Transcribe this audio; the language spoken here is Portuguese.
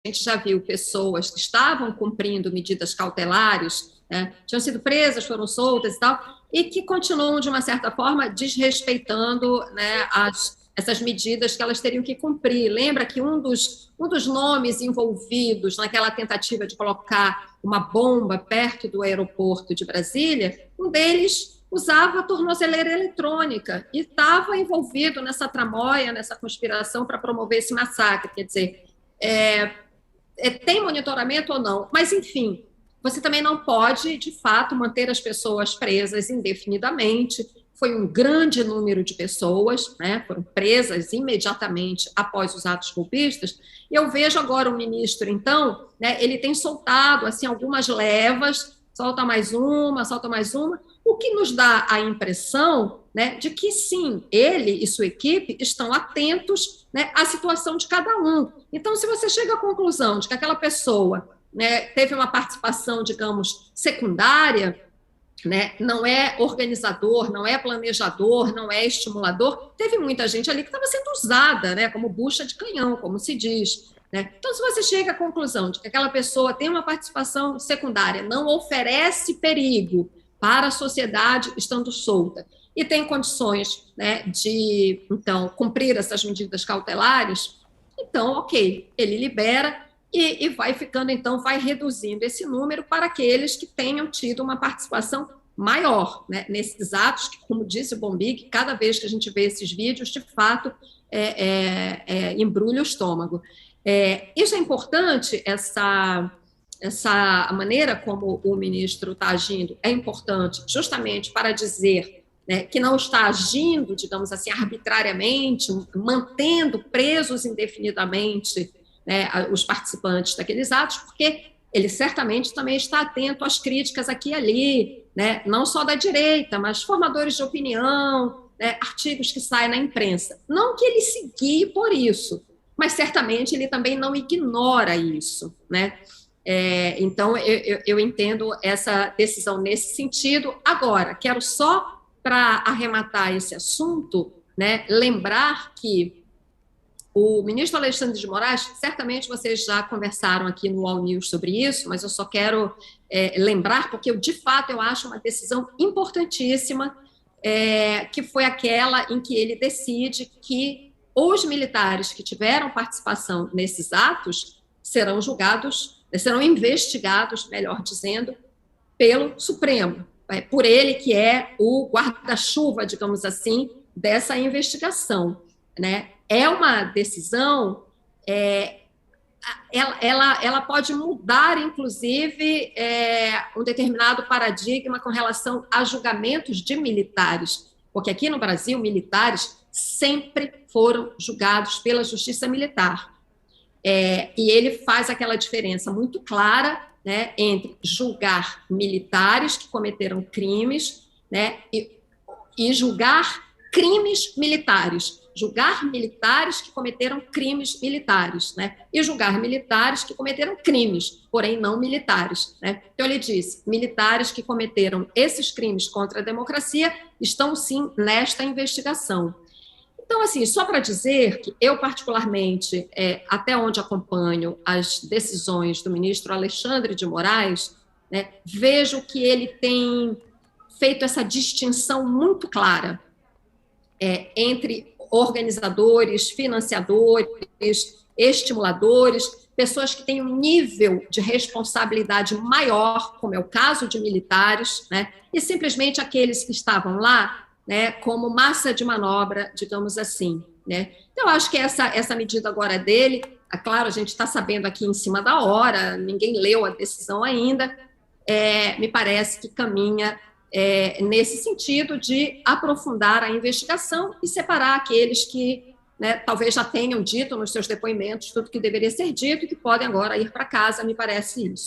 gente já viu pessoas que estavam cumprindo medidas cautelares, né, tinham sido presas, foram soltas e tal, e que continuam, de uma certa forma, desrespeitando, né, essas medidas que elas teriam que cumprir. Lembra que um dos nomes envolvidos naquela tentativa de colocar uma bomba perto do aeroporto de Brasília, um deles usava a tornozeleira eletrônica e estava envolvido nessa tramóia, nessa conspiração para promover esse massacre. Quer dizer, tem monitoramento ou não? Mas, enfim, você também não pode, de fato, manter as pessoas presas indefinidamente. Foi um grande número de pessoas, né, foram presas imediatamente após os atos golpistas, e eu vejo agora o ministro, então, né, ele tem soltado assim, algumas levas, solta mais uma, o que nos dá a impressão, né, de que, sim, ele e sua equipe estão atentos, né, à situação de cada um. Então, se você chega à conclusão de que aquela pessoa, né, teve uma participação, digamos, secundária, né, não é organizador, não é planejador, não é estimulador, teve muita gente ali que estava sendo usada, né, como bucha de canhão, como se diz. Né? Então, se você chega à conclusão de que aquela pessoa tem uma participação secundária, não oferece perigo para a sociedade estando solta e tem condições, né, de, então, cumprir essas medidas cautelares, então, ok, ele libera e vai ficando, então, vai reduzindo esse número para aqueles que tenham tido uma participação maior, né, nesses atos, que, como disse o Bombig, cada vez que a gente vê esses vídeos, de fato, embrulha o estômago. Isso é importante, essa maneira como o ministro está agindo é importante justamente para dizer, né, que não está agindo, digamos assim, arbitrariamente, mantendo presos indefinidamente, né, os participantes daqueles atos, porque ele certamente também está atento às críticas aqui e ali, né, não só da direita, mas formadores de opinião, né, artigos que saem na imprensa. Não que ele se guie por isso, mas certamente ele também não ignora isso, né? Então, eu entendo essa decisão nesse sentido. Agora, quero só, para arrematar esse assunto, né, lembrar que o ministro Alexandre de Moraes, certamente vocês já conversaram aqui no All News sobre isso, mas eu só quero lembrar, porque de fato eu acho uma decisão importantíssima, que foi aquela em que ele decide que os militares que tiveram participação nesses atos serão julgados, serão investigados, melhor dizendo, pelo Supremo, por ele que é o guarda-chuva, digamos assim, dessa investigação, né? É uma decisão, ela pode mudar, inclusive, um determinado paradigma com relação a julgamentos de militares, porque aqui no Brasil, militares sempre foram julgados pela justiça militar. E ele faz aquela diferença muito clara, né, entre julgar militares que cometeram crimes, né, e julgar crimes militares. Julgar militares que cometeram crimes militares, né, e julgar militares que cometeram crimes, porém não militares. Né? Então, ele diz, militares que cometeram esses crimes contra a democracia estão, sim, nesta investigação. Então, assim, só para dizer que eu, particularmente, até onde acompanho as decisões do ministro Alexandre de Moraes, né, vejo que ele tem feito essa distinção muito clara entre organizadores, financiadores, estimuladores, pessoas que têm um nível de responsabilidade maior, como é o caso de militares, né, e simplesmente aqueles que estavam lá, né, como massa de manobra, digamos assim. Né? Então, eu acho que essa medida agora dele, claro, a gente está sabendo aqui em cima da hora, ninguém leu a decisão ainda, me parece que caminha nesse sentido de aprofundar a investigação e separar aqueles que, né, talvez já tenham dito nos seus depoimentos tudo que deveria ser dito e que podem agora ir para casa, me parece isso.